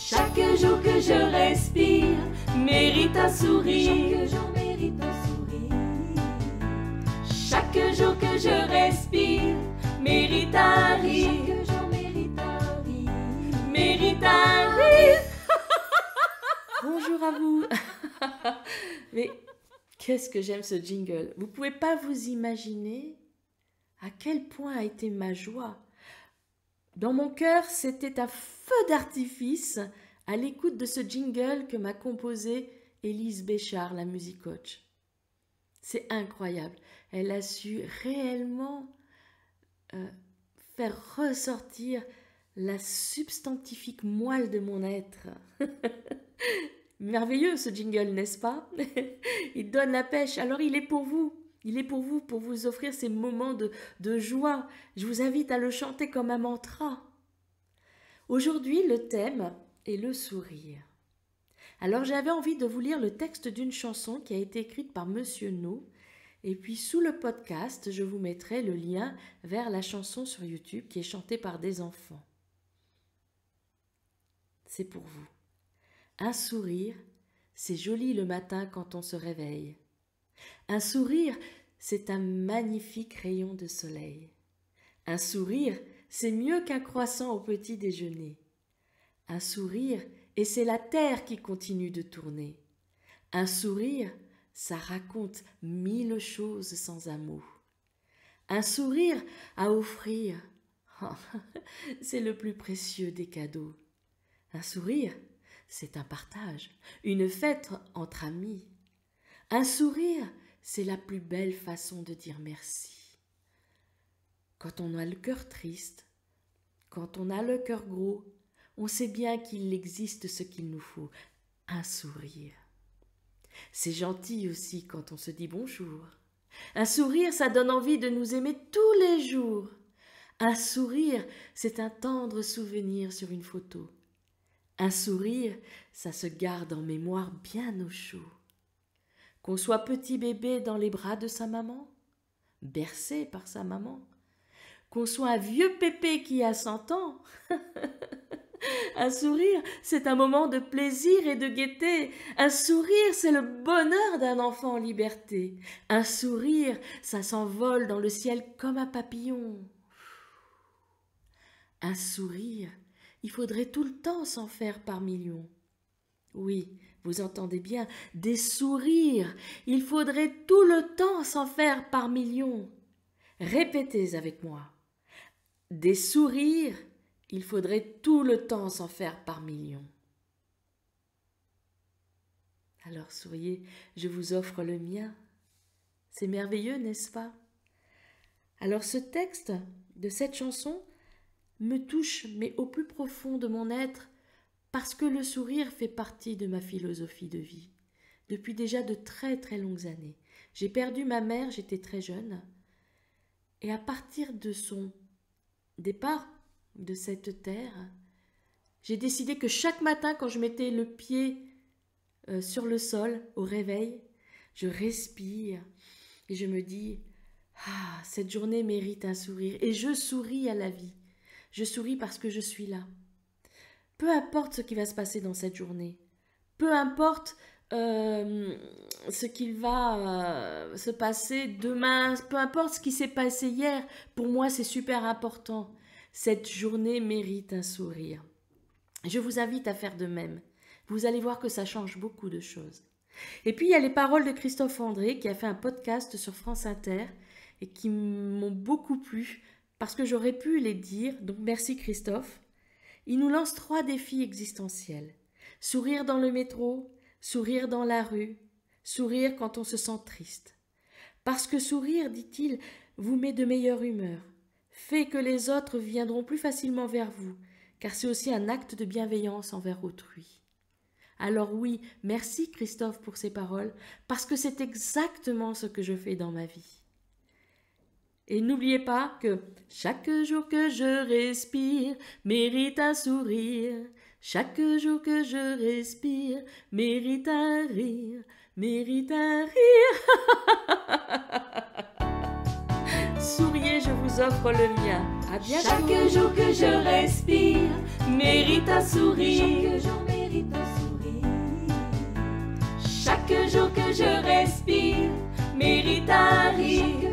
Chaque jour que je respire mérite un sourire. Chaque jour mérite un sourire. Chaque jour que je respire mérite un rire. Chaque jour mérite un rire. Mérite un rire. Bonjour à vous. Mais qu'est-ce que j'aime ce jingle. Vous pouvez pas vous imaginer à quel point a été ma joie. Dans mon cœur, c'était un feu d'artifice à l'écoute de ce jingle que m'a composé Élise Béchard, la music coach. C'est incroyable. Elle a su réellement faire ressortir la substantifique moelle de mon être. Merveilleux ce jingle, n'est-ce pas? Il donne la pêche, alors il est pour vous. Il est pour vous offrir ces moments de joie. Je vous invite à le chanter comme un mantra. Aujourd'hui, le thème est le sourire. Alors j'avais envie de vous lire le texte d'une chanson qui a été écrite par Monsieur No. Et puis sous le podcast, je vous mettrai le lien vers la chanson sur YouTube qui est chantée par des enfants. C'est pour vous. Un sourire, c'est joli le matin quand on se réveille. Un sourire, c'est un magnifique rayon de soleil. Un sourire, c'est mieux qu'un croissant au petit déjeuner. Un sourire, et c'est la terre qui continue de tourner. Un sourire, ça raconte 1000 choses sans un mot. Un sourire à offrir, c'est le plus précieux des cadeaux. Un sourire, c'est un partage, une fête entre amis. Un sourire, c'est la plus belle façon de dire merci. Quand on a le cœur triste, quand on a le cœur gros, on sait bien qu'il existe ce qu'il nous faut, un sourire. C'est gentil aussi quand on se dit bonjour. Un sourire, ça donne envie de nous aimer tous les jours. Un sourire, c'est un tendre souvenir sur une photo. Un sourire, ça se garde en mémoire bien au chaud. Qu'on soit petit bébé dans les bras de sa maman, bercé par sa maman, qu'on soit un vieux pépé qui a 100 ans. Un sourire, c'est un moment de plaisir et de gaieté. Un sourire, c'est le bonheur d'un enfant en liberté. Un sourire, ça s'envole dans le ciel comme un papillon. Un sourire, il faudrait tout le temps s'en faire par millions. Oui, vous entendez bien, des sourires, il faudrait tout le temps s'en faire par millions. Répétez avec moi. Des sourires, il faudrait tout le temps s'en faire par millions. Alors souriez, je vous offre le mien. C'est merveilleux, n'est-ce pas? Alors ce texte de cette chanson me touche, mais au plus profond de mon être, parce que le sourire fait partie de ma philosophie de vie. Depuis déjà de très très longues années. J'ai perdu ma mère, j'étais très jeune. Et à partir de son départ de cette terre, j'ai décidé que chaque matin, quand je mettais le pied sur le sol, au réveil, je respire et je me dis « Ah, cette journée mérite un sourire » et je souris à la vie. Je souris parce que je suis là. Peu importe ce qui va se passer dans cette journée, peu importe ce qu'il va se passer demain, peu importe ce qui s'est passé hier, pour moi c'est super important. Cette journée mérite un sourire. Je vous invite à faire de même. Vous allez voir que ça change beaucoup de choses. Et puis il y a les paroles de Christophe André qui a fait un podcast sur France Inter et qui m'ont beaucoup plu parce que j'aurais pu les dire, donc merci Christophe. Il nous lance 3 défis existentiels. Sourire dans le métro, sourire dans la rue, sourire quand on se sent triste. Parce que sourire, dit-il, vous met de meilleure humeur, fait que les autres viendront plus facilement vers vous, car c'est aussi un acte de bienveillance envers autrui. Alors oui, merci Christophe pour ces paroles, parce que c'est exactement ce que je fais dans ma vie. Et n'oubliez pas que chaque jour que je respire mérite un sourire. Chaque jour que je respire mérite un rire, mérite un rire. souriez, je vous offre le mien. À bientôt. Chaque jour que je respire mérite un sourire. Chaque jour mérite un sourire. Chaque jour que je respire mérite un rire.